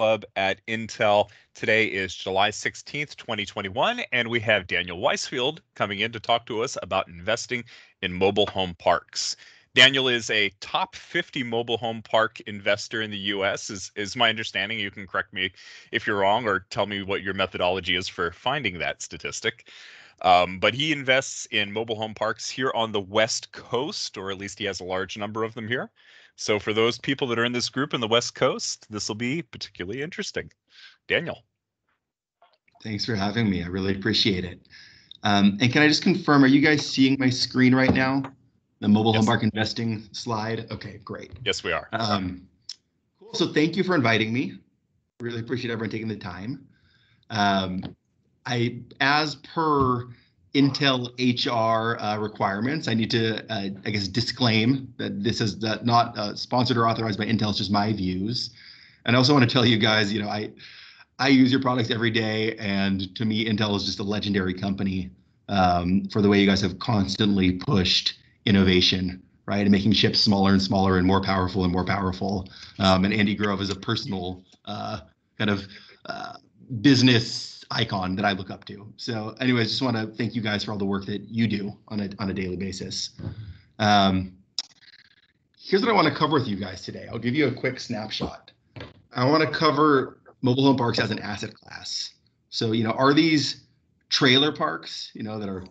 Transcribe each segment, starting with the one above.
Club at Intel. Today is July 16th, 2021, and we have Daniel Weisfield coming in to talk to us about investing in mobile home parks. Daniel is a top 50 mobile home park investor in the US, is my understanding. You can correct me if you're wrong or tell me what your methodology is for finding that statistic. But he invests in mobile home parks here on the West Coast, or at least he has a large number of them here. So for those people that are in this group in the West Coast, this will be particularly interesting. Daniel. Thanks for having me. I really appreciate it. And can I just confirm, are you guys seeing my screen right now? The mobile home park investing slide? Okay, great. Yes, we are. Cool. So thank you for inviting me. Really appreciate everyone taking the time. As per Intel HR requirements, I need to, I guess, disclaim that this is not sponsored or authorized by Intel. It's just my views. And I also want to tell you guys, I use your products every day, and to me, Intel is just a legendary company for the way you guys have constantly pushed innovation, right, and making chips smaller and smaller and more powerful and more powerful. And Andy Grove is a personal kind of business icon that I look up to. So anyways, just want to thank you guys for all the work that you do on a daily basis. Here's what I want to cover with you guys today. I'll give you a quick snapshot. I want to cover mobile home parks as an asset class. So, are these trailer parks, that are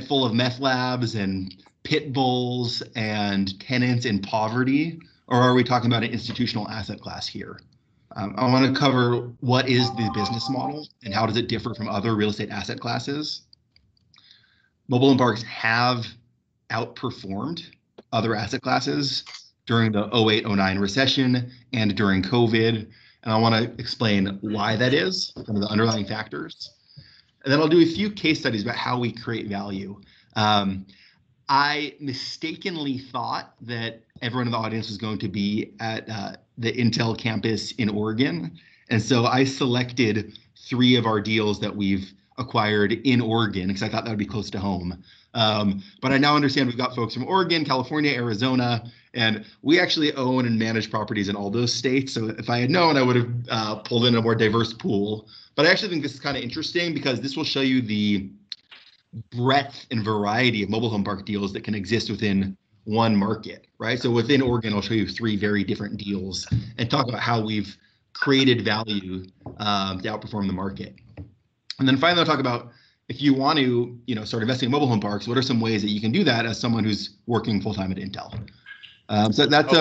full of meth labs and pit bulls and tenants in poverty, or are we talking about an institutional asset class here? I want to cover what is the business model and how does it differ from other real estate asset classes. Mobile home parks have outperformed other asset classes during the 08-09 recession and during COVID. And I want to explain why that is, some of the underlying factors. And then I'll do a few case studies about how we create value. I mistakenly thought that everyone in the audience was going to be at the Intel campus in Oregon. And so I selected 3 of our deals that we've acquired in Oregon because I thought that would be close to home. But I now understand we've got folks from Oregon, California, Arizona, and we actually own and manage properties in all those states. So if I had known, I would have pulled in a more diverse pool. But I actually think this is kind of interesting because this will show you the breadth and variety of mobile home park deals that can exist within one market, right? So within Oregon, I'll show you 3 very different deals and talk about how we've created value to outperform the market. And then finally, I'll talk about if you want to, start investing in mobile home parks, what are some ways that you can do that as someone who's working full-time at Intel? So that's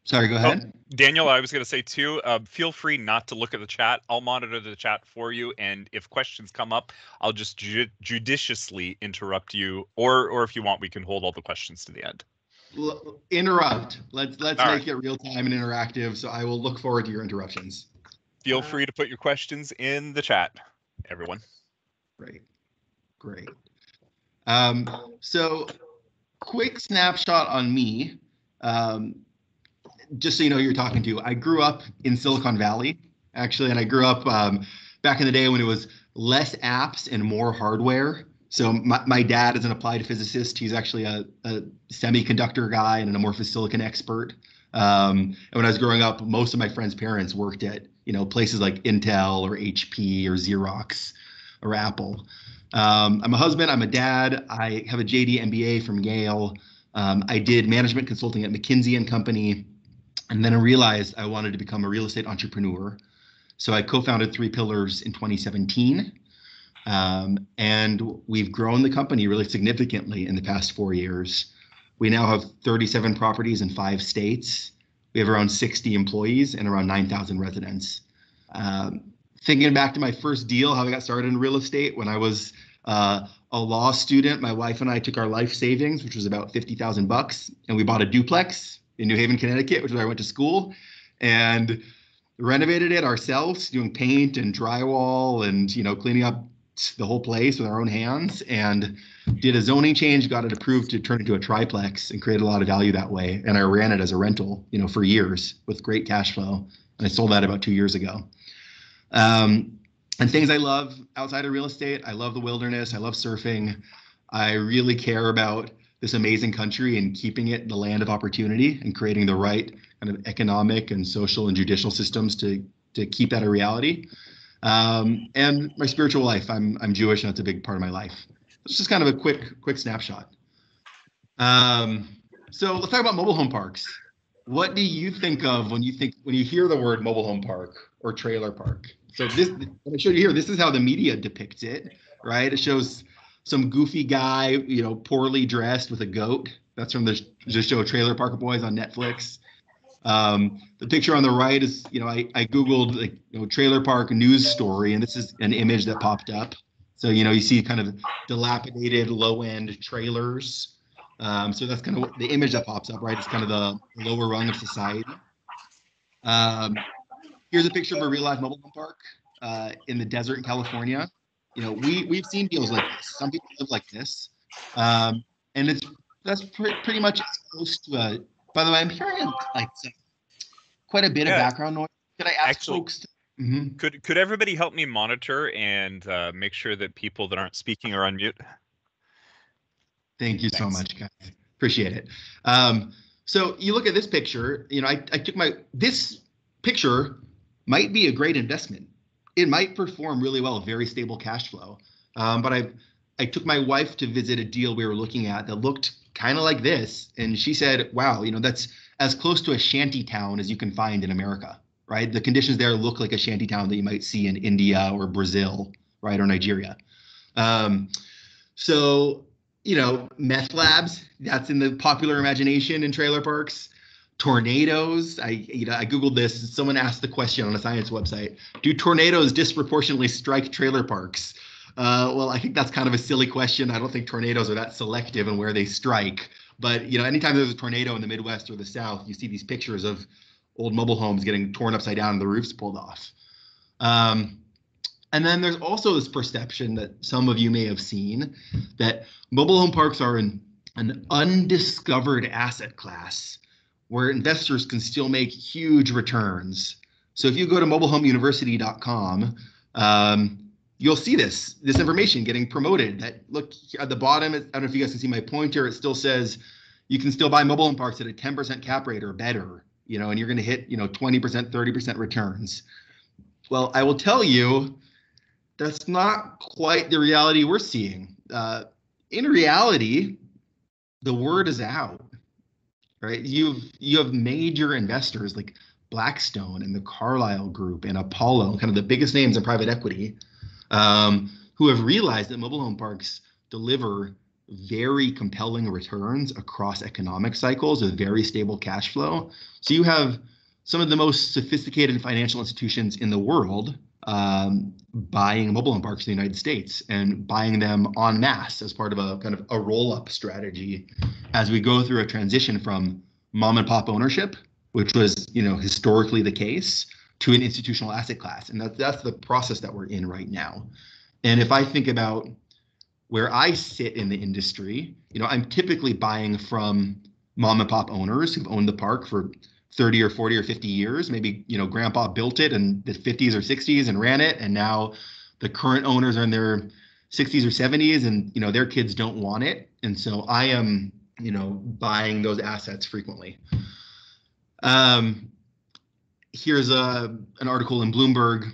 sorry, go ahead. Daniel, I was going to say too, feel free not to look at the chat. I'll monitor the chat for you. And if questions come up, I'll just judiciously interrupt you. Or if you want, we can hold all the questions to the end. Interrupt. Let's make it real time and interactive. So I will look forward to your interruptions. Feel free to put your questions in the chat, everyone. Great. So quick snapshot on me. Just so you know who you're talking to, I grew up in Silicon Valley, actually, and I grew up back in the day when it was less apps and more hardware. So my dad is an applied physicist. He's actually a semiconductor guy and an amorphous silicon expert. And when I was growing up, most of my friends' parents worked at places like Intel or HP or Xerox or Apple. I'm a husband. I'm a dad. I have a JD MBA from Yale. I did management consulting at McKinsey & Company. And then I realized I wanted to become a real estate entrepreneur. So I co-founded 3 Pillars in 2017. And we've grown the company really significantly in the past 4 years. We now have 37 properties in 5 states. We have around 60 employees and around 9,000 residents. Thinking back to my first deal, how I got started in real estate, when I was a law student, my wife and I took our life savings, which was about $50,000, and we bought a duplex in New Haven, Connecticut, which is where I went to school, and renovated it ourselves, doing paint and drywall and cleaning up the whole place with our own hands, and did a zoning change, got it approved to turn it into a triplex, and created a lot of value that way. And I ran it as a rental, for years with great cash flow, and I sold that about 2 years ago. And things I love outside of real estate, I love the wilderness, I love surfing. I really care about this amazing country and keeping it the land of opportunity and creating the right kind of economic and social and judicial systems to keep that a reality. And my spiritual life. I'm Jewish, and that's a big part of my life. It's just kind of a quick snapshot. So let's talk about mobile home parks. What do you think of when you hear the word mobile home park or trailer park? So this, what I showed you here, this is how the media depicts it, right? It shows some goofy guy, poorly dressed with a goat. That's from the show Trailer Park Boys on Netflix. The picture on the right is, I Googled trailer park news story, and this is an image that popped up. So, you see kind of dilapidated low end trailers. So that's kind of what the image that pops up, right? It's kind of the lower rung of society. Here's a picture of a real life mobile home park in the desert in California. We've seen deals like this. Some people live like this, and that's pretty much as close to a. By the way, I'm hearing quite a bit of background noise. Could I ask folks? Could everybody help me monitor and make sure that people that aren't speaking are on mute? Thank you so much, guys. Appreciate it. So you look at this picture. I took this picture might be a great investment. It might perform really well, very stable cash flow. But I took my wife to visit a deal we were looking at that looked kind of like this, and she said, "Wow, that's as close to a shanty town as you can find in America, right? The conditions there look like a shanty town that you might see in India or Brazil, right, or Nigeria." So, meth labs, that's in the popular imagination in trailer parks. Tornadoes, I Googled this. Someone asked the question on a science website, do tornadoes disproportionately strike trailer parks? Well, I think that's kind of a silly question. I don't think tornadoes are that selective in where they strike. But, anytime there's a tornado in the Midwest or the South, you see these pictures of old mobile homes getting torn upside down and the roofs pulled off. And then there's also this perception that some of you may have seen that mobile home parks are an undiscovered asset class where investors can still make huge returns. So if you go to mobilehomeuniversity.com, you'll see this information getting promoted. That look at the bottom, I don't know if you guys can see my pointer, it still says you can still buy mobile home parks at a 10% cap rate or better, and you're going to hit, 20%, 30% returns. Well, I will tell you, that's not quite the reality we're seeing. In reality, the word is out, right? You have major investors like Blackstone and the Carlyle Group and Apollo, kind of the biggest names in private equity, who have realized that mobile home parks deliver very compelling returns across economic cycles with very stable cash flow. So you have some of the most sophisticated financial institutions in the world buying mobile home parks in the United States and buying them en masse as part of a kind of a roll-up strategy as we go through a transition from mom and pop ownership, which was historically the case, to an institutional asset class. And that's the process that we're in right now. And if I think about where I sit in the industry, I'm typically buying from mom and pop owners who've owned the park for 30 or 40 or 50 years. Maybe, grandpa built it in the 50s or 60s and ran it. And now the current owners are in their 60s or 70s and, their kids don't want it. And so I am, buying those assets frequently. Here's an article in Bloomberg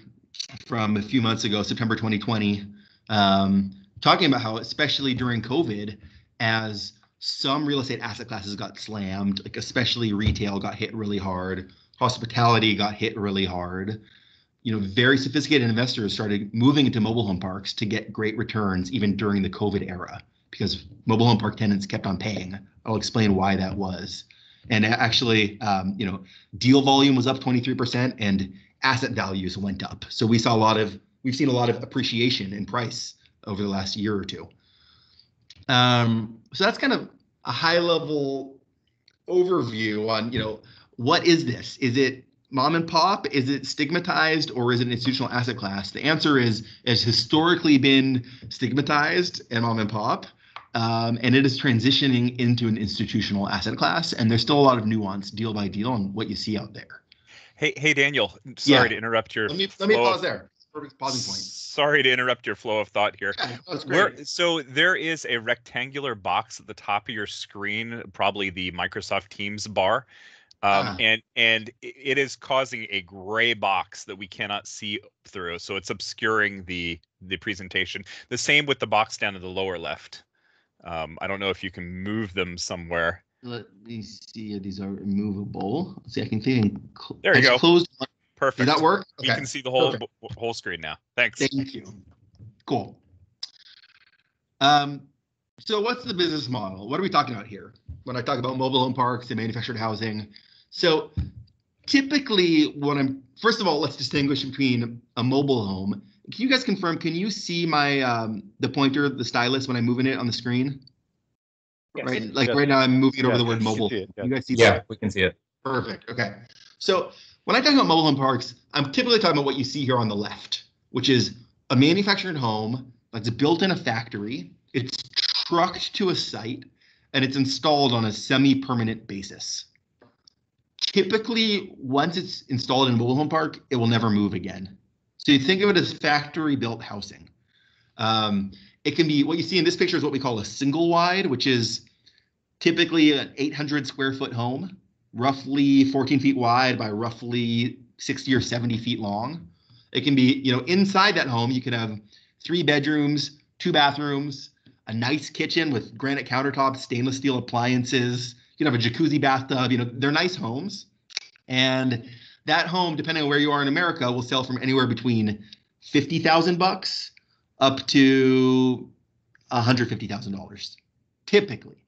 from a few months ago, September 2020, talking about how, especially during COVID, as some real estate asset classes got slammed, like especially retail got hit really hard, hospitality got hit really hard. Very sophisticated investors started moving into mobile home parks to get great returns even during the COVID era because mobile home park tenants kept on paying. I'll explain why that was. And actually, deal volume was up 23% and asset values went up. So we've seen a lot of appreciation in price over the last year or two. So that's kind of a high level overview on, what is this? Is it mom and pop? Is it stigmatized, or is it an institutional asset class? The answer is it's historically been stigmatized and mom and pop, and it is transitioning into an institutional asset class. And there's still a lot of nuance deal by deal on what you see out there. Hey, Daniel, sorry to interrupt your Let me pause there. perfect pausing point. Sorry to interrupt your flow of thought here. Yeah, that's great. So there is a rectangular box at the top of your screen, probably the Microsoft Teams bar. And it is causing a gray box that we cannot see through, so it's obscuring the presentation. The same with the box down in the lower left. I don't know if you can move them somewhere. Let me see. These are movable. Let's see, I can think. There you go. Closed. Perfect. Did that work? Okay. You can see the whole screen now. Thanks. Thank you. Cool. So what's the business model? What are we talking about here when I talk about mobile home parks and manufactured housing? So typically first of all, let's distinguish between a mobile home. Can you guys confirm, can you see my, the pointer, the stylus when I'm moving it on the screen? Yes. Right, like right now I'm moving over the word mobile. You guys see that? Yeah, we can see it. Perfect, okay. So when I talk about mobile home parks, I'm typically talking about what you see here on the left, which is a manufactured home that's built in a factory, it's trucked to a site, and it's installed on a semi-permanent basis. Typically, once it's installed in a mobile home park, it will never move again. So you think of it as factory-built housing. It can be, what you see in this picture is what we call a single wide, which is typically an 800 square foot home, roughly 14 feet wide by roughly 60 or 70 feet long. It can be, inside that home, you can have 3 bedrooms, 2 bathrooms, a nice kitchen with granite countertops, stainless steel appliances. You can have a jacuzzi bathtub, they're nice homes. And that home, depending on where you are in America, will sell from anywhere between $50,000 up to $150,000, typically.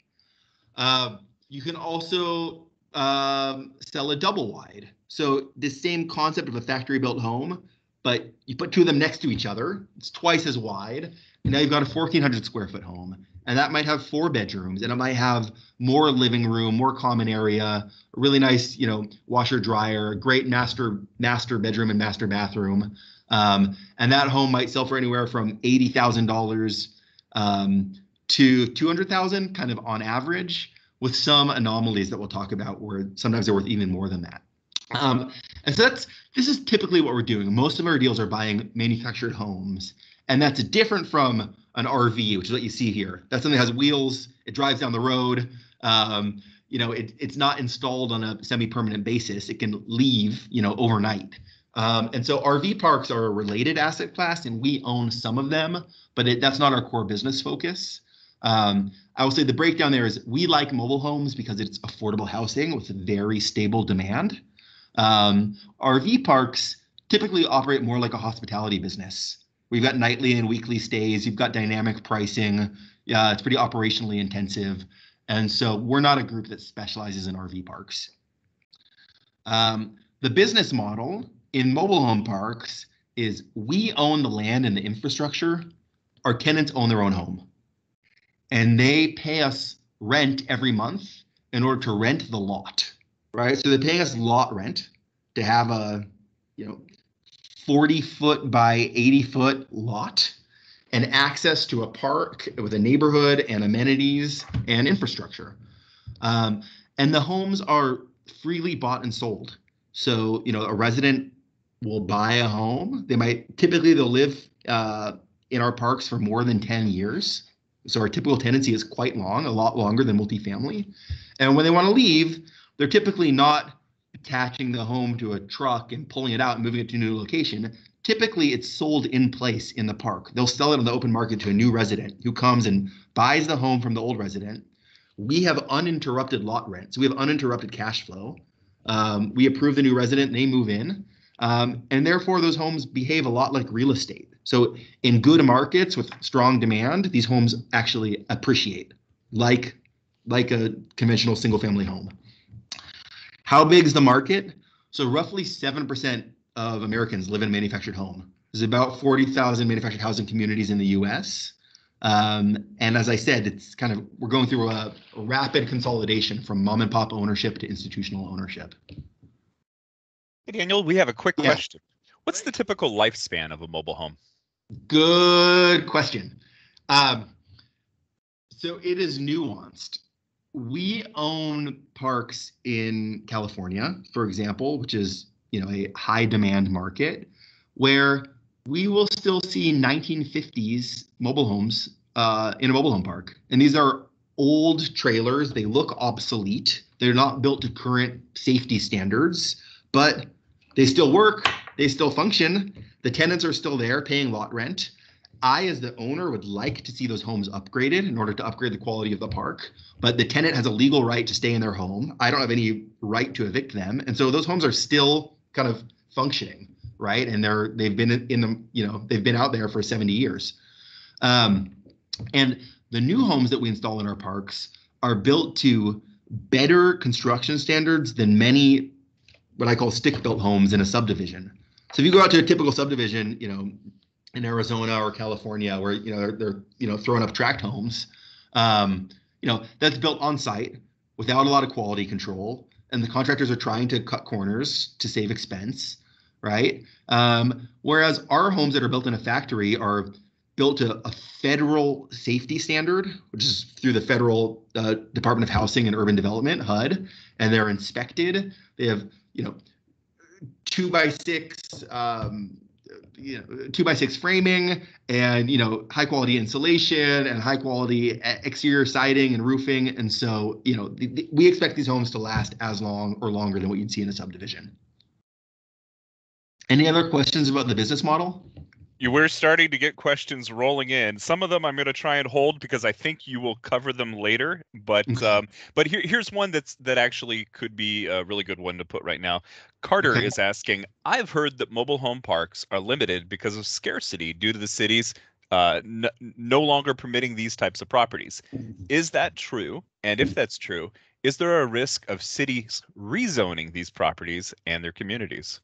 You can also sell a double wide. So the same concept of a factory built home, but you put 2 of them next to each other. It's twice as wide. And now you've got a 1,400 square foot home, and that might have 4 bedrooms, and it might have more living room, more common area, a really nice, washer dryer, great master bedroom and master bathroom. And that home might sell for anywhere from $80,000 to $200,000, kind of on average, with some anomalies that we'll talk about where sometimes they're worth even more than that. And so this is typically what we're doing. Most of our deals are buying manufactured homes, and that's different from an RV, which is what you see here. That's something that has wheels, it drives down the road. It's not installed on a semi-permanent basis. It can leave, overnight. And so RV parks are a related asset class, and we own some of them, but that's not our core business focus. I will say the breakdown there is we like mobile homes because it's affordable housing with very stable demand. RV parks typically operate more like a hospitality business. We've got nightly and weekly stays. You've got dynamic pricing. Yeah, it's pretty operationally intensive. And so we're not a group that specializes in RV parks. The business model in mobile home parks is we own the land and the infrastructure. Our tenants own their own home. And they pay us rent every month in order to rent the lot, right? So they're paying us lot rent to have a, 40-foot by 80-foot lot and access to a park with a neighborhood and amenities and infrastructure. And the homes are freely bought and sold. So, a resident will buy a home. They'll live in our parks for more than 10 years. So our typical tenancy is quite long, a lot longer than multifamily. And when they want to leave, they're typically not attaching the home to a truck and pulling it out and moving it to a new location. Typically, it's sold in place in the park. They'll sell it on the open market to a new resident who comes and buys the home from the old resident. We have uninterrupted lot rent, so we have uninterrupted cash flow. We approve the new resident, and they move in. And therefore, those homes behave a lot like real estate. So in good markets with strong demand, these homes actually appreciate like a conventional single-family home. How big is the market? So roughly 7% of Americans live in a manufactured home. There's about 40,000 manufactured housing communities in the US. And as I said, we're going through a rapid consolidation from mom and pop ownership to institutional ownership. Hey, Daniel, we have a quick question. What's the typical lifespan of a mobile home? Good question. So it is nuanced. We own parks in California, for example, which is a high demand market, where we will still see 1950s mobile homes in a mobile home park. And these are old trailers. They look obsolete. They're not built to current safety standards, but they still work. They still function. The tenants are still there paying lot rent. I, as the owner, would like to see those homes upgraded in order to upgrade the quality of the park. But the tenant has a legal right to stay in their home. I don't have any right to evict them. And so those homes are still kind of functioning, right? And they've been in them, they've been out there for 70 years. And the new homes that we install in our parks are built to better construction standards than many what I call stick-built homes in a subdivision. So if you go out to a typical subdivision, in Arizona or California, where they're throwing up tract homes, that's built on site without a lot of quality control, and the contractors are trying to cut corners to save expense, right? Whereas our homes that are built in a factory are built to a federal safety standard, which is through the federal Department of Housing and Urban Development, HUD, and they're inspected. They have 2x6 2x6 framing, and high quality insulation and high quality exterior siding and roofing. And so we expect these homes to last as long or longer than what you'd see in a subdivision. Any other questions about the business model? We're starting to get questions rolling in. Some of them I'm going to try and hold because I think you will cover them later. But here's one that actually could be a really good one to put right now. Carter is asking, I've heard that mobile home parks are limited because of scarcity due to the cities no longer permitting these types of properties. Is that true? And if that's true, is there a risk of cities rezoning these properties and their communities?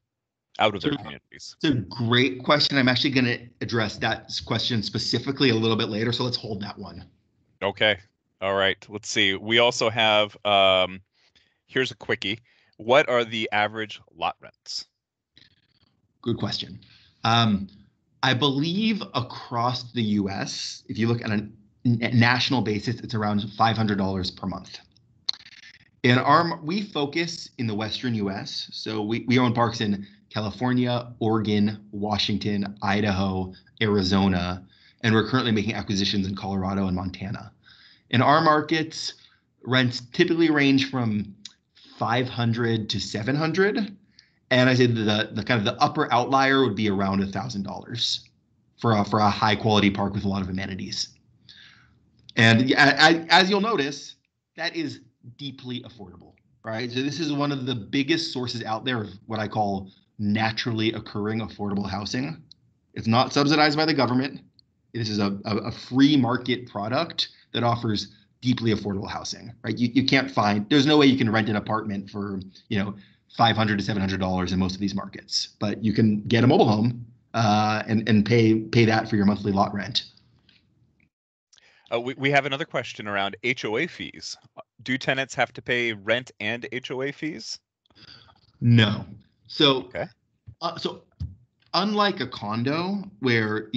Out of their communities? It's a great question. I'm actually going to address that question specifically a little bit later, so let's hold that one. Okay. All right. Let's see. We also have, here's a quickie. What are the average lot rents? Good question. I believe across the U.S., if you look at a national basis, it's around $500 per month. We focus in the Western U.S., so we own parks in California, Oregon, Washington, Idaho, Arizona, and we're currently making acquisitions in Colorado and Montana. In our markets, rents typically range from $500 to $700, and I say the kind of the upper outlier would be around $1,000 for a high quality park with a lot of amenities. And as you'll notice, that is deeply affordable, right? So this is one of the biggest sources out there of what I call naturally occurring affordable housing. It's not subsidized by the government. This is a free market product that offers deeply affordable housing, right? You can't find, there's no way you can rent an apartment for, $500 to $700 in most of these markets, but you can get a mobile home and pay that for your monthly lot rent. We have another question around HOA fees. Do tenants have to pay rent and HOA fees? No. So, okay. So unlike a condo where,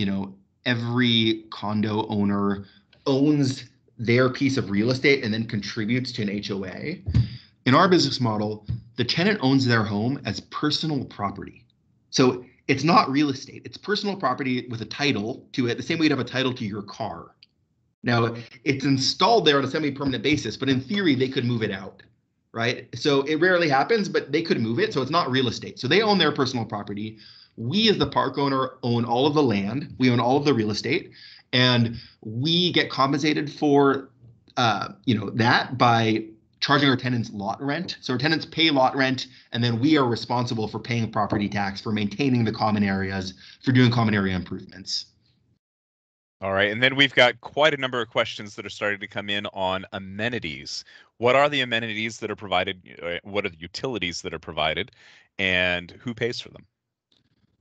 every condo owner owns their piece of real estate and then contributes to an HOA, in our business model, the tenant owns their home as personal property. So it's not real estate. It's personal property with a title to it, the same way you'd have a title to your car. Now, it's installed there on a semi-permanent basis, but in theory, they could move it out, right? So it rarely happens, but they could move it. So it's not real estate. So they own their personal property. We, as the park owner, own all of the land. We own all of the real estate, and we get compensated for, that by charging our tenants lot rent. So our tenants pay lot rent, and then we are responsible for paying property tax, for maintaining the common areas, for doing common area improvements. All right. And then we've got quite a number of questions that are starting to come in on amenities. What are the amenities that are provided? What are the utilities that are provided? And who pays for them?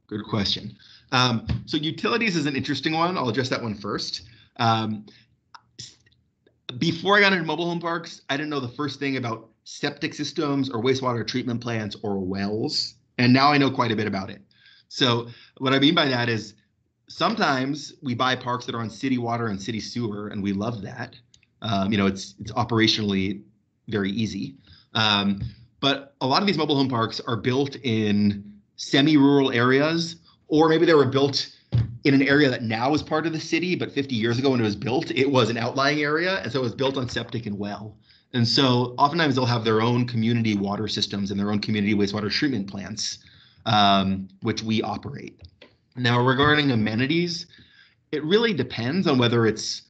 Good question. So utilities is an interesting one. I'll address that one first. Before I got into mobile home parks, I didn't know the first thing about septic systems or wastewater treatment plants or wells. And now I know quite a bit about it. So what I mean by that is, sometimes we buy parks that are on city water and city sewer, and we love that. It's operationally very easy. But a lot of these mobile home parks are built in semi-rural areas, or maybe they were built in an area that now is part of the city, but 50 years ago when it was built, it was an outlying area. And so it was built on septic and well. And so oftentimes they'll have their own community water systems and their own community wastewater treatment plants, which we operate. Now, regarding amenities, it really depends on whether it's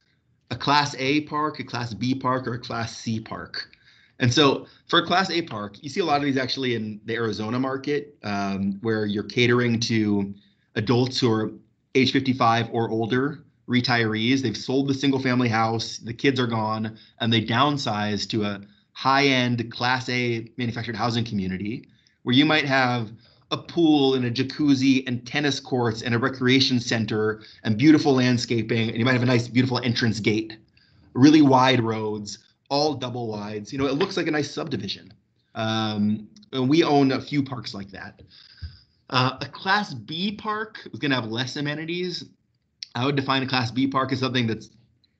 a Class A park, a Class B park, or a Class C park. And so for a Class A park, you see a lot of these actually in the Arizona market, where you're catering to adults who are age 55 or older, retirees. They've sold the single family house, the kids are gone, and they downsize to a high-end Class A manufactured housing community where you might have a pool and a jacuzzi and tennis courts and a recreation center and beautiful landscaping. And you might have a nice, beautiful entrance gate, really wide roads, all double wides. You know, it looks like a nice subdivision. And we own a few parks like that. A Class B park is going to have less amenities. I would define a Class B park as something that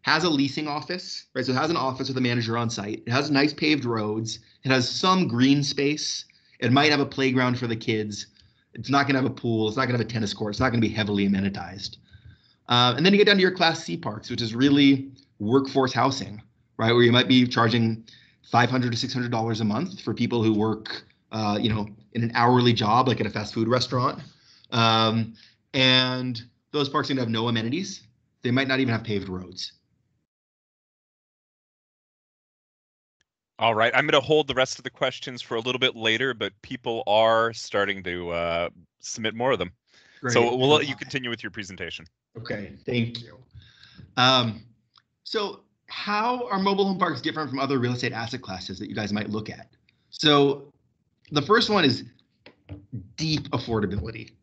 has a leasing office, right? So it has an office with a manager on site. It has nice paved roads. It has some green space. It might have a playground for the kids. It's not going to have a pool. It's not going to have a tennis court. It's not going to be heavily amenitized. And then you get down to your Class C parks, which is really workforce housing, right? Where you might be charging $500 to $600 a month for people who work, in an hourly job, like at a fast food restaurant. And those parks are going to have no amenities. They might not even have paved roads. All right, I'm going to hold the rest of the questions for a little bit later, but people are starting to submit more of them. Great. So we'll let you continue with your presentation. Okay, thank you. So how are mobile home parks different from other real estate asset classes that you guys might look at? So the first one is deep affordability.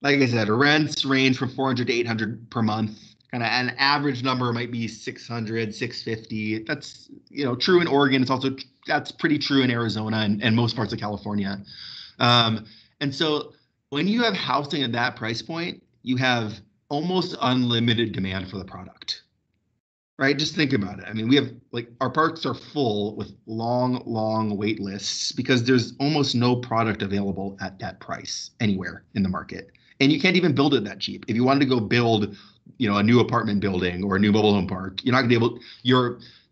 Like I said, rents range from $400 to $800 per month. Kind of an average number might be $600, $650. That's true in Oregon. That's pretty true in Arizona and most parts of California. And so when you have housing at that price point, you have almost unlimited demand for the product. Right? Just think about it. I mean, we have our parks are full with long wait lists because there's almost no product available at that price anywhere in the market. And you can't even build it that cheap. If you wanted to go build, a new apartment building or a new mobile home park, you're not going to be able.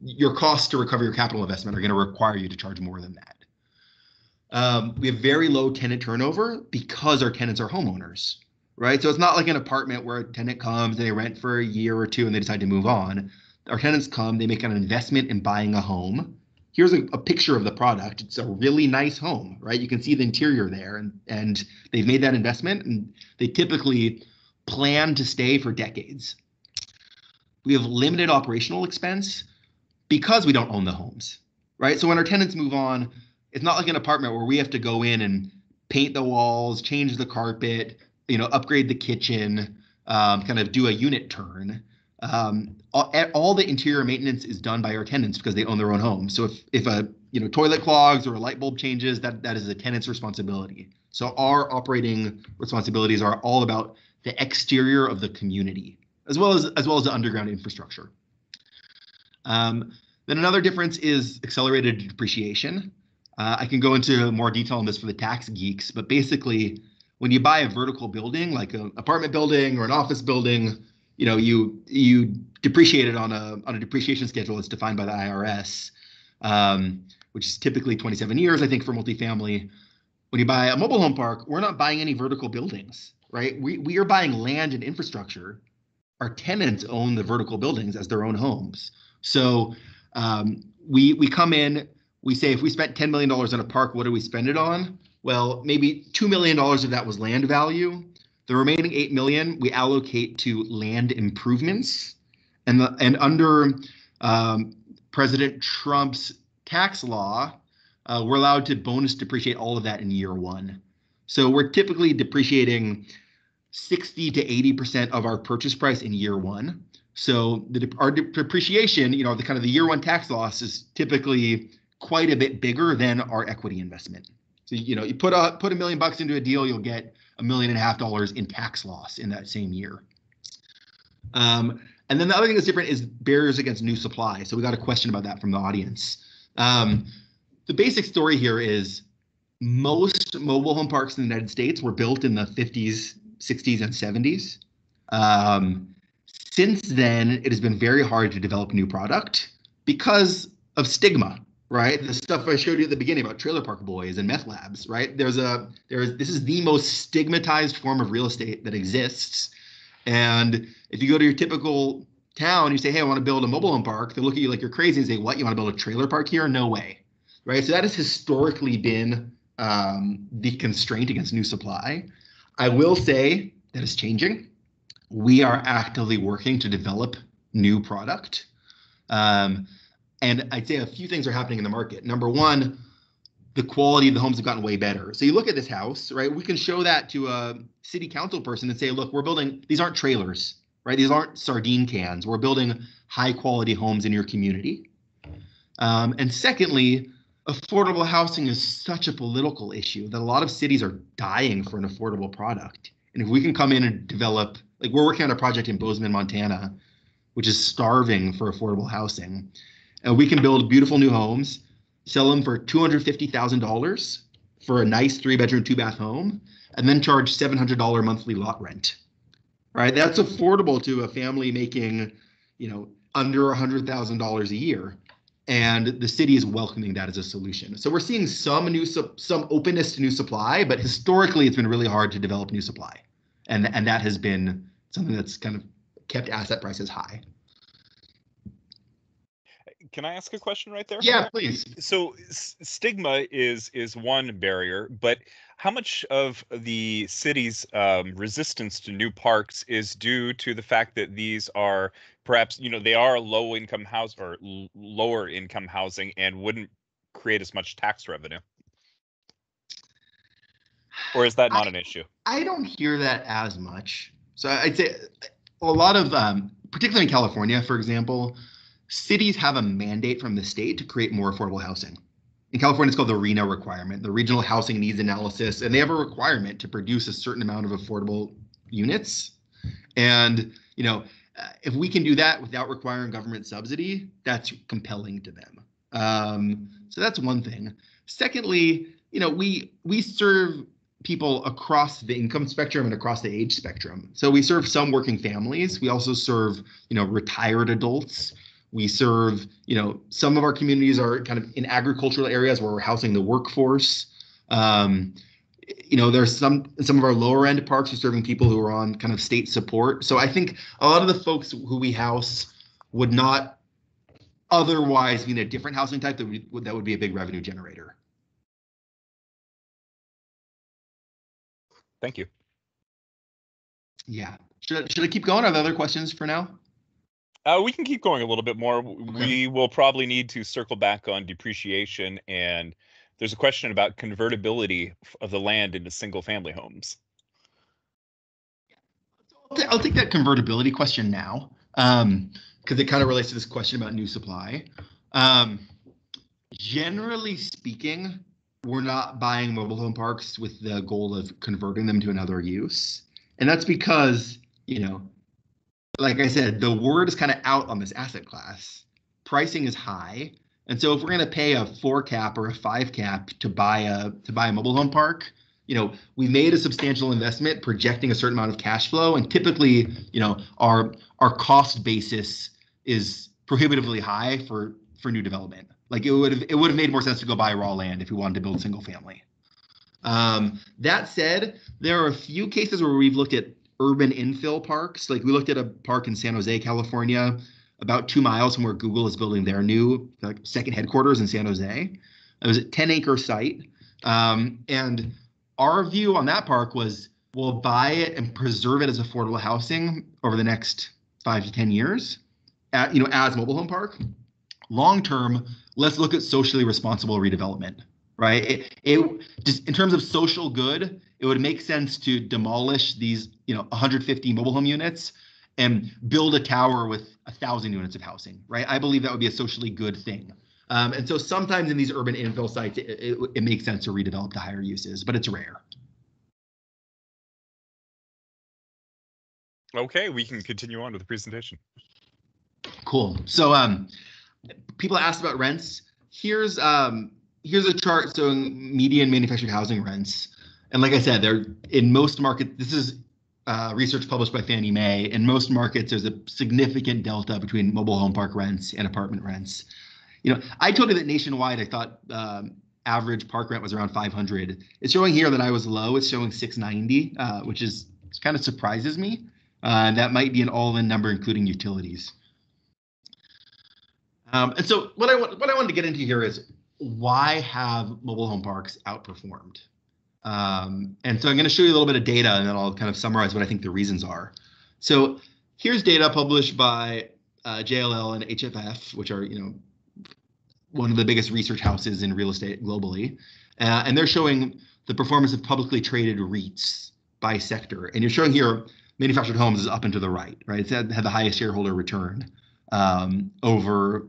Your costs to recover your capital investment are going to require you to charge more than that. We have very low tenant turnover because our tenants are homeowners, right? So it's not like an apartment where a tenant comes, they rent for a year or two, and they decide to move on. Our tenants come, they make an investment in buying a home. Here's a picture of the product. It's a really nice home, right? You can see the interior there, and they've made that investment, and they typically plan to stay for decades. We have limited operational expense because we don't own the homes, right? So when our tenants move on, it's not like an apartment where we have to go in and paint the walls, change the carpet, upgrade the kitchen, kind of do a unit turn. All the interior maintenance is done by our tenants because they own their own home. So if a toilet clogs or a light bulb changes, that is a tenant's responsibility. So our operating responsibilities are all about the exterior of the community, as well as the underground infrastructure. Then another difference is accelerated depreciation. I can go into more detail on this for the tax geeks, but basically, when you buy a vertical building, like an apartment building or an office building, you depreciate it on a depreciation schedule that's defined by the IRS, which is typically 27 years, I think, for multifamily. When you buy a mobile home park, we're not buying any vertical buildings, right? We are buying land and infrastructure. Our tenants own the vertical buildings as their own homes. So we come in, we say, if we spent $10 million on a park, what do we spend it on? Well, maybe $2 million of that was land value. The remaining $8 million we allocate to land improvements, and under President Trump's tax law, we're allowed to bonus depreciate all of that in year one. So we're typically depreciating 60 to 80% of our purchase price in year one. So our depreciation, the kind of the year one tax loss is typically quite a bit bigger than our equity investment. So you put $1 million into a deal, you'll get $1.5 million in tax loss in that same year. And then the other thing that's different is barriers against new supply. So we got a question about that from the audience. The basic story here is most mobile home parks in the United States were built in the 50s, 60s, and 70s. Since then, it has been very hard to develop new product because of stigma, right? The stuff I showed you at the beginning about trailer park boys and meth labs, right? This is the most stigmatized form of real estate that exists. And if you go to your typical town, you say, hey, I want to build a mobile home park. They look at you like you're crazy and say, what? You want to build a trailer park here? No way, right? So that has historically been the constraint against new supply. I will say that is changing. We are actively working to develop new product. And I'd say a few things are happening in the market. Number one, the quality of the homes have gotten way better. So you look at this house, right? We can show that to a city council person and say, look, we're building, these aren't trailers, right? These aren't sardine cans. We're building high quality homes in your community. And secondly, affordable housing is such a political issue that a lot of cities are dying for an affordable product. And if we can come in and develop, like we're working on a project in Bozeman, Montana, which is starving for affordable housing. And we can build beautiful new homes, sell them for $250,000 for a nice 3-bedroom, 2-bath home, and then charge $700 monthly lot rent, right? That's affordable to a family making, under $100,000 a year. And the city is welcoming that as a solution. So we're seeing some openness to new supply, but historically it's been really hard to develop new supply. And that has been something that's kind of kept asset prices high. Can I ask a question right there? Yeah, please. So stigma is one barrier, but how much of the city's resistance to new parks is due to the fact that these are perhaps, they are low income house or lower income housing and wouldn't create as much tax revenue? Or is that not an issue? I don't hear that as much. So I'd say a lot of, particularly in California, for example, cities have a mandate from the state to create more affordable housing. In California, it's called the RHNA requirement, the Regional Housing Needs Analysis, and they have a requirement to produce a certain amount of affordable units. And, if we can do that without requiring government subsidy, that's compelling to them. So that's one thing. Secondly, we serve people across the income spectrum and across the age spectrum. So we serve some working families. We also serve, retired adults. We serve, some of our communities are kind of in agricultural areas where we're housing the workforce. There's some of our lower end parks are serving people who are on kind of state support. So I think a lot of the folks who we house would not otherwise be in a different housing type that would be a big revenue generator. Thank you. Yeah. Should I keep going? Are there other questions for now? We can keep going a little bit more. Okay. We will probably need to circle back on depreciation, and there's a question about convertibility of the land into single family homes. I'll take that convertibility question now, because it kind of relates to this question about new supply. Generally speaking, we're not buying mobile home parks with the goal of converting them to another use. And that's because, like I said, the word is kind of out on this asset class. Pricing is high. And so if we're going to pay a 4 cap or a 5 cap to buy a mobile home park, we made a substantial investment projecting a certain amount of cash flow. And typically, our cost basis is prohibitively high for new development. Like it would have made more sense to go buy raw land if we wanted to build single family. That said, there are a few cases where we've looked at urban infill parks. Like we looked at a park in San Jose, California, about 2 miles from where Google is building their new second headquarters in San Jose. It was a 10-acre site. And our view on that park was we'll buy it and preserve it as affordable housing over the next 5 to 10 years, as mobile home park. Long term, let's look at socially responsible redevelopment, right? It just in terms of social good, it would make sense to demolish these, 150 mobile home units and build a tower with 1,000 units of housing, right? I believe that would be a socially good thing. And so sometimes in these urban infill sites, it makes sense to redevelop to higher uses, but it's rare. Okay, we can continue on with the presentation. Cool. So people asked about rents. Here's a chart showing median manufactured housing rents. And like I said, they're in most markets. This is research published by Fannie Mae. In most markets, there's a significant delta between mobile home park rents and apartment rents. I told you that nationwide, I thought average park rent was around 500. It's showing here that I was low. It's showing 690, which is kind of surprises me. And that might be an all-in number, including utilities. And so what I wanted to get into here is why have mobile home parks outperformed? And so I'm going to show you a little bit of data, and then I'll kind of summarize what I think the reasons are. So here's data published by JLL and HFF, which are one of the biggest research houses in real estate globally, and they're showing the performance of publicly traded REITs by sector. And you're showing here manufactured homes is up and to the right, right? It's had the highest shareholder return over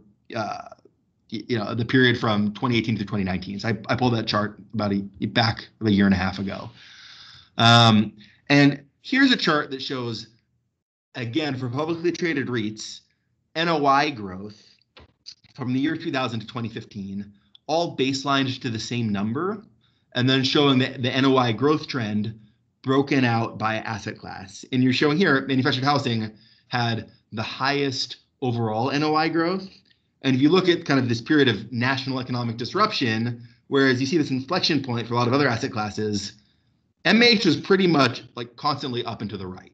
the period from 2018 to 2019. So I pulled that chart back a year and a half ago. And here's a chart that shows, again, for publicly traded REITs, NOI growth from the year 2000 to 2015, all baselined to the same number, and then showing the NOI growth trend broken out by asset class. And you're showing here, manufactured housing had the highest overall NOI growth. And if you look at kind of this period of national economic disruption, whereas you see this inflection point for a lot of other asset classes, MH was pretty much like constantly up and to the right.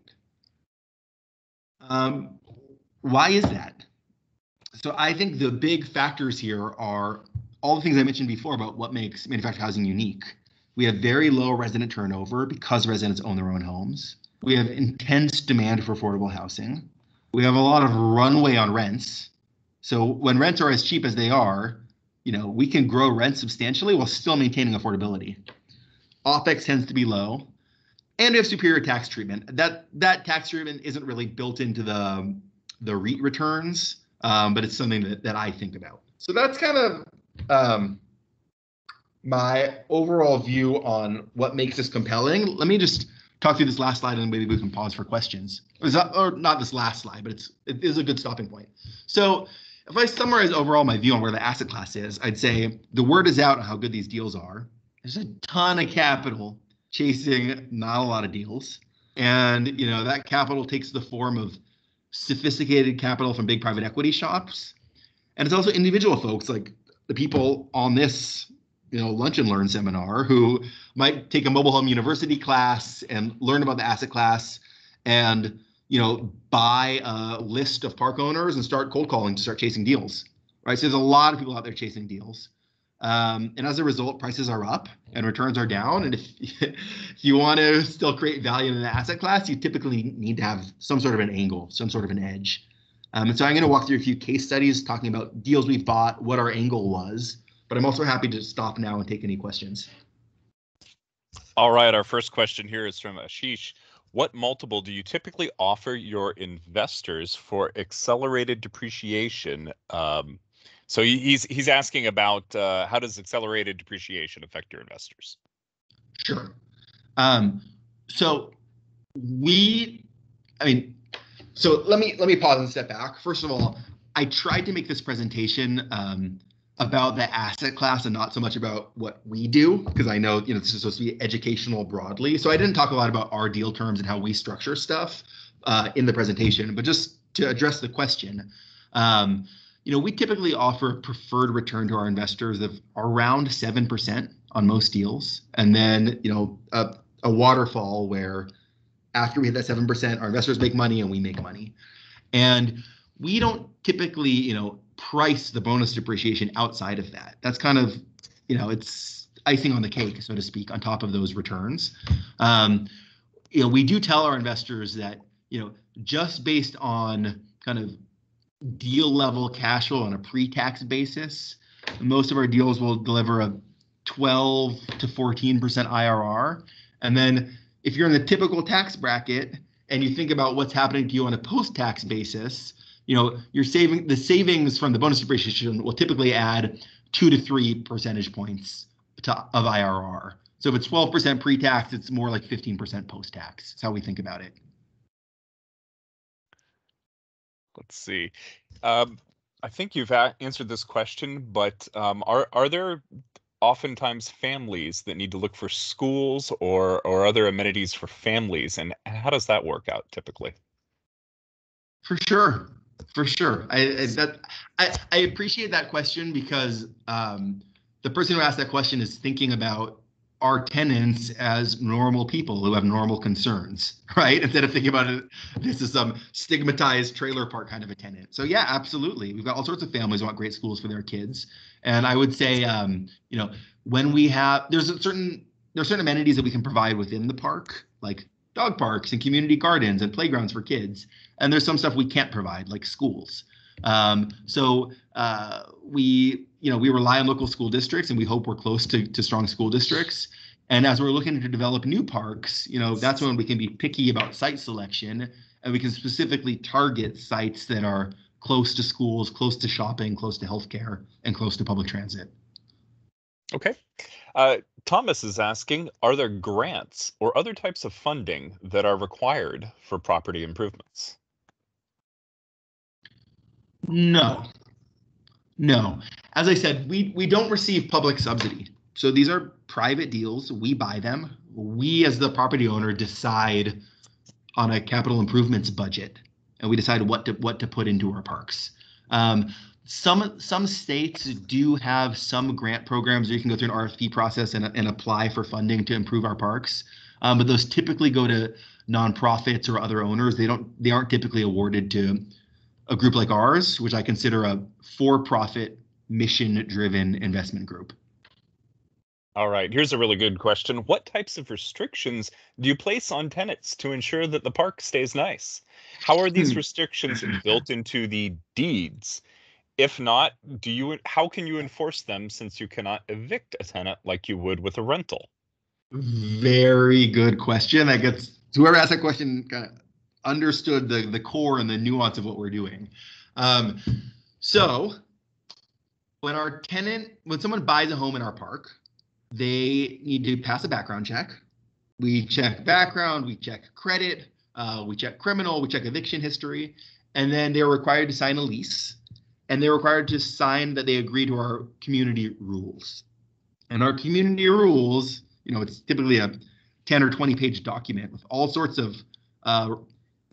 Why is that? So I think the big factors here are all the things I mentioned before about what makes manufactured housing unique. We have very low resident turnover because residents own their own homes. We have intense demand for affordable housing. We have a lot of runway on rents. So when rents are as cheap as they are, we can grow rents substantially while still maintaining affordability. OpEx tends to be low, and we have superior tax treatment. That tax treatment isn't really built into the REIT returns, but it's something that I think about. So that's kind of my overall view on what makes this compelling. Let me just talk through this last slide, and maybe we can pause for questions. Or not this last slide, but it is a good stopping point. So if I summarize overall my view on where the asset class is, I'd say the word is out on how good these deals are. There's a ton of capital chasing not a lot of deals. And, that capital takes the form of sophisticated capital from big private equity shops. And it's also individual folks like the people on this, lunch and learn seminar who might take a mobile home university class and learn about the asset class and, buy a list of park owners and start cold calling to start chasing deals, right? So there's a lot of people out there chasing deals. And as a result, prices are up and returns are down. And if you want to still create value in the asset class, you typically need to have some sort of an angle, some sort of an edge. And so I'm going to walk through a few case studies talking about deals we've bought, what our angle was, but I'm also happy to stop now and take any questions. All right, our first question here is from Ashish. What multiple do you typically offer your investors for accelerated depreciation? So he's asking about how does accelerated depreciation affect your investors? Sure. So let me pause and step back. First of all, I tried to make this presentation about the asset class and not so much about what we do, because I know this is supposed to be educational broadly. So I didn't talk a lot about our deal terms and how we structure stuff in the presentation, but just to address the question, we typically offer preferred return to our investors of around 7% on most deals, and then a waterfall where after we hit that 7%, our investors make money and we make money. And we don't typically, price the bonus depreciation outside of that. That's kind of, it's icing on the cake, so to speak, on top of those returns. We do tell our investors that, just based on kind of deal level cash flow on a pre-tax basis, most of our deals will deliver a 12 to 14% IRR. And then if you're in the typical tax bracket and you think about what's happening to you on a post-tax basis, the savings from the bonus depreciation will typically add 2 to 3 percentage points of IRR. So if it's 12% pre-tax, it's more like 15% post-tax. That's how we think about it. Let's see. I think you've answered this question, but are there oftentimes families that need to look for schools or other amenities for families, and how does that work out typically? For sure, for sure. I appreciate that question because the person who asked that question is thinking about our tenants as normal people who have normal concerns, right? Instead of thinking about it, this is some stigmatized trailer park kind of a tenant. So yeah, absolutely. We've got all sorts of families who want great schools for their kids, and I would say, when we have there's certain amenities that we can provide within the park, like dog parks and community gardens and playgrounds for kids. And there's some stuff we can't provide, like schools. We rely on local school districts, and we hope we're close to strong school districts. And as we're looking to develop new parks, that's when we can be picky about site selection, and we can specifically target sites that are close to schools, close to shopping, close to healthcare, and close to public transit. Okay. Thomas is asking, are there grants or other types of funding that are required for property improvements? No. As I said, we don't receive public subsidy. So these are private deals. We buy them. We, as the property owner, decide on a capital improvements budget, and we decide what to put into our parks. Some states do have some grant programs where you can go through an RFP process and apply for funding to improve our parks. But those typically go to nonprofits or other owners. They aren't typically awarded to a group like ours, which I consider a for-profit, mission-driven investment group. All right, here's a really good question. What types of restrictions do you place on tenants to ensure that the park stays nice? How are these restrictions built into the deeds? If not, how can you enforce them since you cannot evict a tenant like you would with a rental? Very good question. I guess whoever asked that question kind of understood the core and the nuance of what we're doing. So when someone buys a home in our park, they need to pass a background check. We check background, we check credit, we check criminal, we check eviction history, and then they're required to sign a lease, and they're required to sign that they agree to our community rules. And our community rules, it's typically a 10 or 20 page document with all sorts of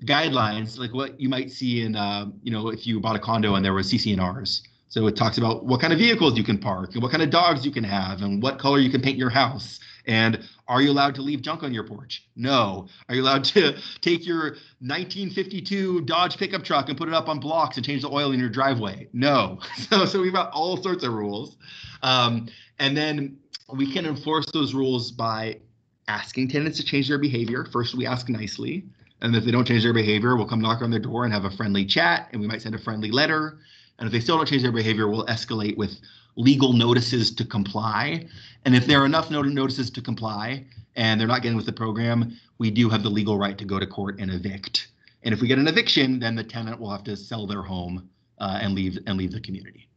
guidelines, like what you might see in, if you bought a condo and there was CC&Rs. So it talks about what kind of vehicles you can park and what kind of dogs you can have and what color you can paint your house. And are you allowed to leave junk on your porch? No. Are you allowed to take your 1952 Dodge pickup truck and put it up on blocks and change the oil in your driveway? No. So we've got all sorts of rules. And then we can enforce those rules by asking tenants to change their behavior. First, we ask nicely. And if they don't change their behavior, we'll come knock on their door and have a friendly chat, and we might send a friendly letter. And if they still don't change their behavior, we'll escalate with legal notices to comply. And if there are enough notices to comply and they're not getting with the program, we do have the legal right to go to court and evict. And if we get an eviction, then the tenant will have to sell their home and leave the community.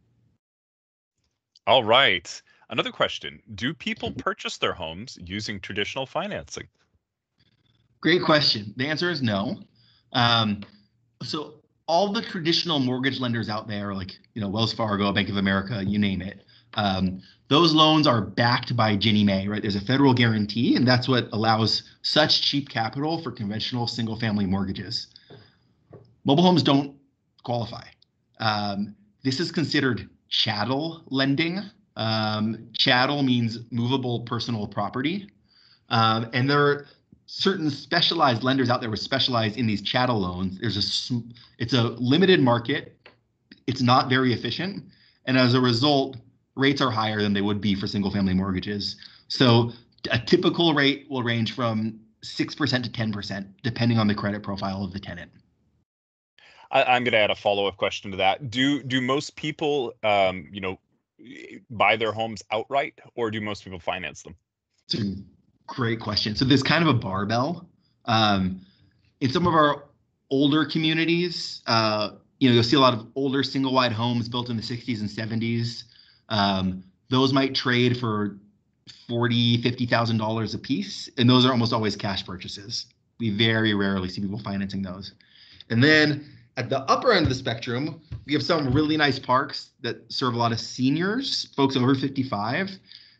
All right. Another question. Do people purchase their homes using traditional financing? Great question. The answer is no. So all the traditional mortgage lenders out there, like Wells Fargo, Bank of America, you name it, those loans are backed by Ginnie Mae, right? There's a federal guarantee, and that's what allows such cheap capital for conventional single-family mortgages. Mobile homes don't qualify. This is considered chattel lending. Chattel means movable personal property, and there are certain specialized lenders out there who specialize in these chattel loans. It's a limited market. It's not very efficient. And as a result, rates are higher than they would be for single family mortgages. So a typical rate will range from 6% to 10%, depending on the credit profile of the tenant. I'm going to add a follow-up question to that. Do most people, buy their homes outright, or do most people finance them? It's a great question. So there's kind of a barbell. In some of our older communities, you'll see a lot of older single-wide homes built in the 60s and 70s. Those might trade for $40,000, $50,000 a piece, and those are almost always cash purchases. We very rarely see people financing those. And then at the upper end of the spectrum, we have some really nice parks that serve a lot of seniors, folks over 55.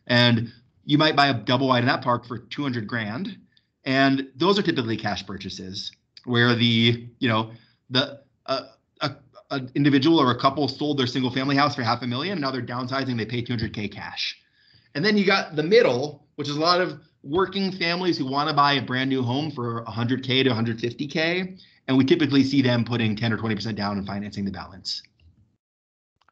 And you might buy a double wide in that park for 200 grand. And those are typically cash purchases where the individual or a couple sold their single family house for $500,000 and now they're downsizing, they pay 200K cash. And then you got the middle, which is a lot of working families who want to buy a brand new home for 100K to 150K. And we typically see them putting 10 or 20% down and financing the balance.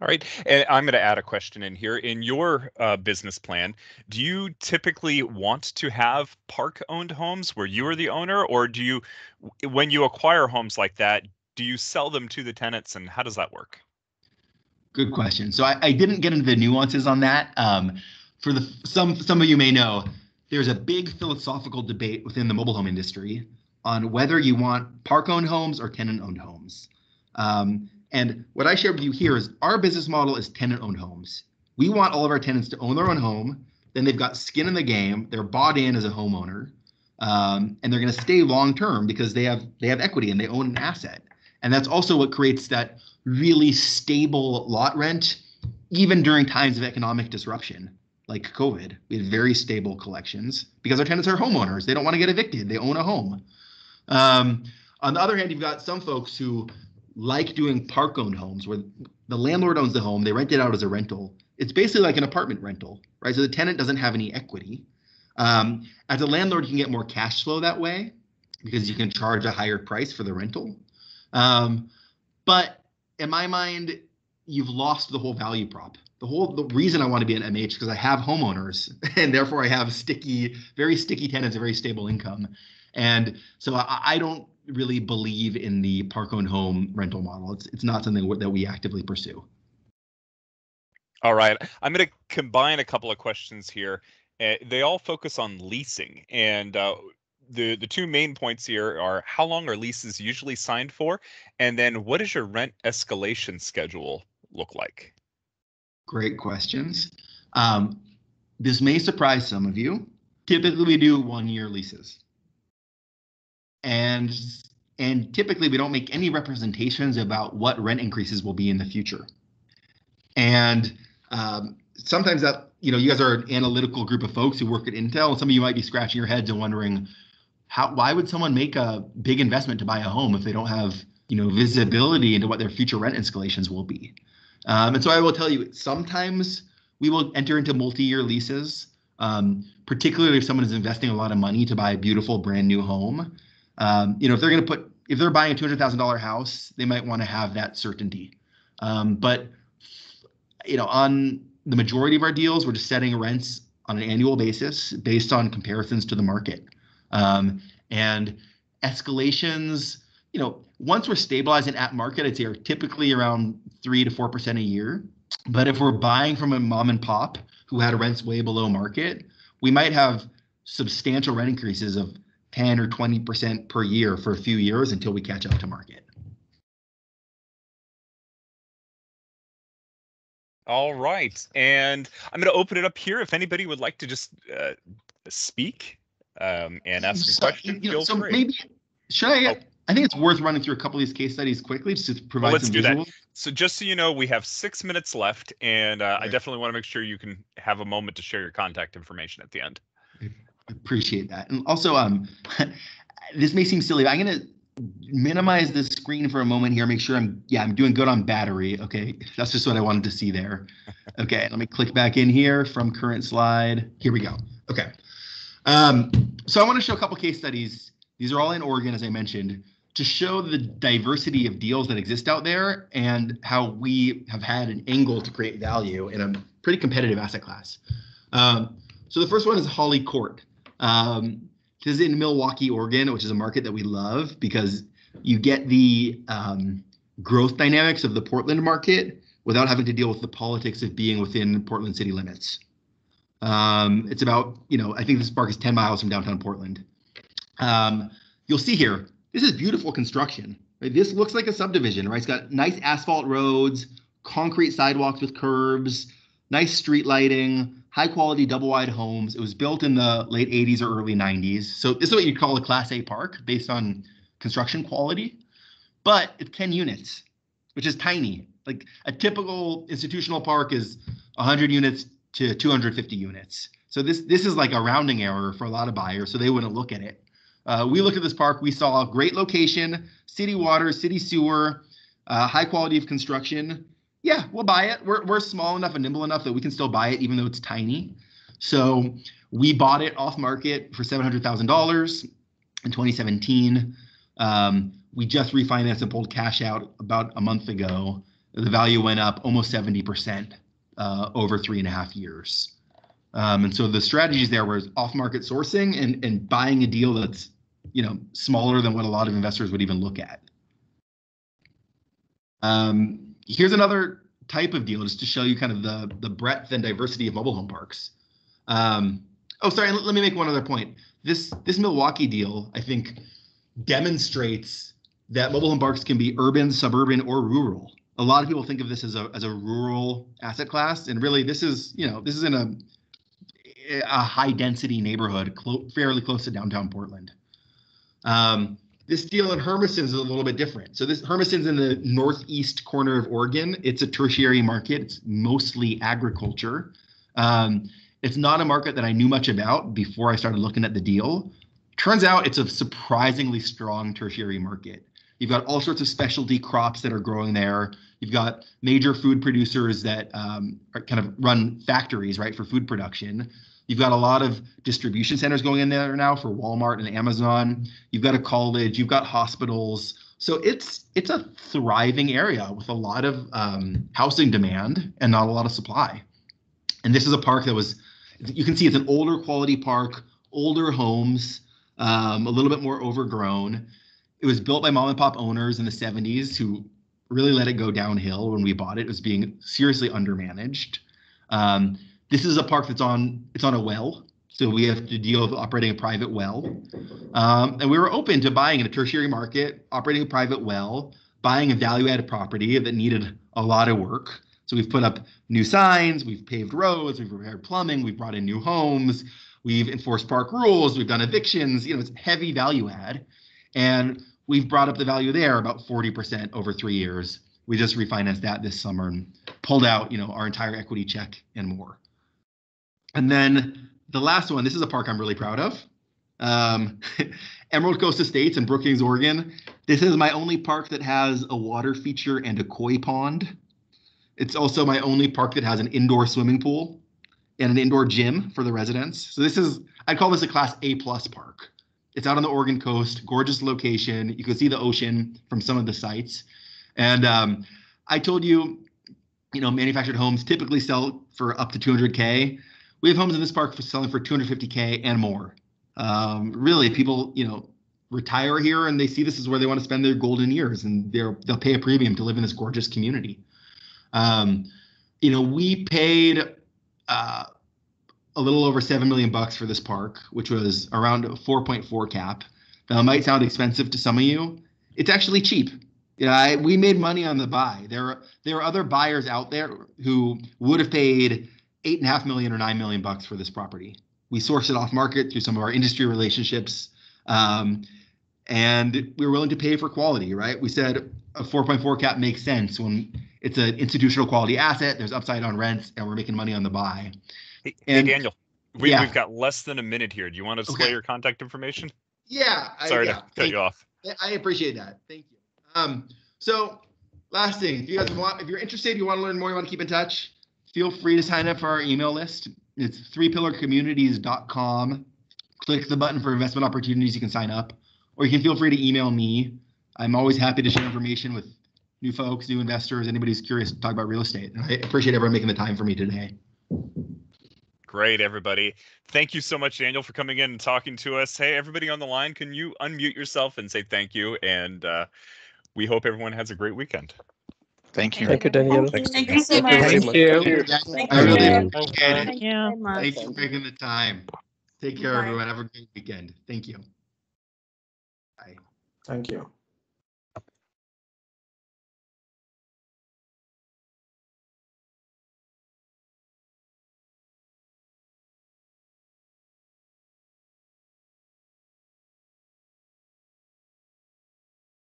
All right. And I'm going to add a question in here. In your business plan, do you typically want to have park-owned homes where you are the owner, or do you, when you acquire homes like that, do you sell them to the tenants, and how does that work? Good question. So I didn't get into the nuances on that. For some of you may know, there's a big philosophical debate within the mobile home industry on whether you want park-owned homes or tenant-owned homes. And what I shared with you here is our business model is tenant-owned homes. We want all of our tenants to own their own home. Then they've got skin in the game. They're bought in as a homeowner, and they're going to stay long-term because they have equity and they own an asset. And that's also what creates that really stable lot rent, even during times of economic disruption like COVID. We have very stable collections because our tenants are homeowners. They don't want to get evicted. They own a home. On the other hand, you've got some folks who like doing park-owned homes where the landlord owns the home, they rent it out as a rental. It's basically like an apartment rental, right? So the tenant doesn't have any equity. As a landlord, you can get more cash flow that way because you can charge a higher price for the rental. But in my mind, you've lost the whole value prop. The reason I want to be an MH is because I have homeowners and therefore I have very sticky tenants, a very stable income. And so I don't really believe in the park-owned home rental model. It's not something that we actively pursue. All right. I'm going to combine a couple of questions here. They all focus on leasing. And the two main points here are how long are leases usually signed for? And then what does your rent escalation schedule look like? Great questions. This may surprise some of you. Typically, we do 1-year leases. And typically, we don't make any representations about what rent increases will be in the future. And sometimes that, you guys are an analytical group of folks who work at Intel. Some of you might be scratching your heads and wondering, why would someone make a big investment to buy a home if they don't have, visibility into what their future rent escalations will be? And so I will tell you, sometimes we will enter into multi-year leases, particularly if someone is investing a lot of money to buy a beautiful brand new home. If they're buying a $200,000 house, they might want to have that certainty. But on the majority of our deals, we're just setting rents on an annual basis based on comparisons to the market. And escalations, once we're stabilizing at market, I'd say are typically around 3 to 4% a year. But if we're buying from a mom and pop who had rents way below market, we might have substantial rent increases of 10 or 20% per year for a few years until we catch up to market. All right. And I'm going to open it up here. If anybody would like to just speak and ask a question, feel free. Maybe, should I? I think it's worth running through a couple of these case studies quickly just to provide some visuals. That. So just so you know, we have 6 minutes left, and I definitely want to make sure you can have a moment to share your contact information at the end. I appreciate that. And also, this may seem silly, but I'm going to minimize the screen for a moment here, make sure I'm doing good on battery. Okay, that's just what I wanted to see there. Okay, let me click back in here from current slide. Here we go. Okay. So I want to show a couple case studies. These are all in Oregon, as I mentioned, to show the diversity of deals that exist out there and how we have had an angle to create value in a pretty competitive asset class. So the first one is Holly Court. This is in Milwaukee, Oregon, which is a market that we love because you get the growth dynamics of the Portland market without having to deal with the politics of being within Portland city limits. It's about, I think this park is 10 miles from downtown Portland. You'll see here, this is beautiful construction. Right? This looks like a subdivision, right? It's got nice asphalt roads, concrete sidewalks with curbs, nice street lighting, high quality double wide homes. It was built in the late 80s or early 90s. So this is what you'd call a Class A park based on construction quality, but it's 10 units, which is tiny. Like a typical institutional park is 100 units, to 250 units. So this is like a rounding error for a lot of buyers, so they wouldn't look at it. We looked at this park. We saw great location, city water, city sewer, high quality of construction. Yeah, we'll buy it. We're small enough and nimble enough that we can still buy it, even though it's tiny. So we bought it off market for $700,000 in 2017. We just refinanced and pulled cash out about a month ago. The value went up almost 70% over 3.5 years. And so the strategies there was off-market sourcing and buying a deal that's, smaller than what a lot of investors would even look at. Here's another type of deal just to show you kind of the breadth and diversity of mobile home parks. Let me make one other point. This Milwaukee deal, I think, demonstrates that mobile home parks can be urban, suburban, or rural. A lot of people think of this as a rural asset class, and really this is in a high density neighborhood, fairly close to downtown Portland. This deal in Hermiston is a little bit different. So this Hermiston's in the northeast corner of Oregon. It's a tertiary market. It's mostly agriculture. It's not a market that I knew much about before I started looking at the deal. Turns out it's a surprisingly strong tertiary market. You've got all sorts of specialty crops that are growing there. You've got major food producers that are kind of run factories, right, for food production. You've got a lot of distribution centers going in there now for Walmart and Amazon. You've got a college. You've got hospitals. So it's a thriving area with a lot of housing demand and not a lot of supply. And this is a park that you can see it's an older quality park, older homes, a little bit more overgrown. It was built by mom and pop owners in the 70s who really let it go downhill when we bought it. It was being seriously undermanaged. This is a park it's on a well, so we have to deal with operating a private well. And we were open to buying in a tertiary market, operating a private well, buying a value-added property that needed a lot of work. So we've put up new signs, we've paved roads, we've repaired plumbing, we've brought in new homes, we've enforced park rules, we've done evictions. It's heavy value add, and we've brought up the value there about 40% over 3 years. We just refinanced that this summer and pulled out, our entire equity check and more. And then the last one, this is a park I'm really proud of. Emerald Coast Estates in Brookings, Oregon. This is my only park that has a water feature and a koi pond. It's also my only park that has an indoor swimming pool and an indoor gym for the residents. So I'd call this a Class A+ park. It's out on the Oregon coast, gorgeous location. You can see the ocean from some of the sites. And I told you, manufactured homes typically sell for up to $200K. We have homes in this park selling for $250K and more. Really, people, retire here and they see this is where they want to spend their golden years, and they'll pay a premium to live in this gorgeous community. We paid a little over $7 million for this park, which was around a 4.4 cap. Now, it might sound expensive to some of you. It's actually cheap. We made money on the buy. There are other buyers out there who would have paid $8.5 million or $9 million for this property. We sourced it off market through some of our industry relationships, and we were willing to pay for quality, right? We said a 4.4 cap makes sense when it's an institutional quality asset, there's upside on rents, and we're making money on the buy. Hey, Daniel, we've got less than a minute here. Do you want to display your contact information? Yeah. Sorry to cut you off. I appreciate that. Thank you. So last thing, if you're interested, you want to learn more, you want to keep in touch, feel free to sign up for our email list. It's 3pillarcommunities.com. Click the button for investment opportunities. You can sign up, or you can feel free to email me. I'm always happy to share information with new folks, new investors, anybody who's curious to talk about real estate. And I appreciate everyone making the time for me today. Great, everybody. Thank you so much, Daniel, for coming in and talking to us. Hey, everybody on the line, can you unmute yourself and say thank you? And we hope everyone has a great weekend. Thank you. Thank you, Daniel. Thank you so much. Thank you. I really appreciate it. Thank you very much. Thanks for making the time. Take care, everyone. Have a great weekend. Thank you. Bye. Thank you.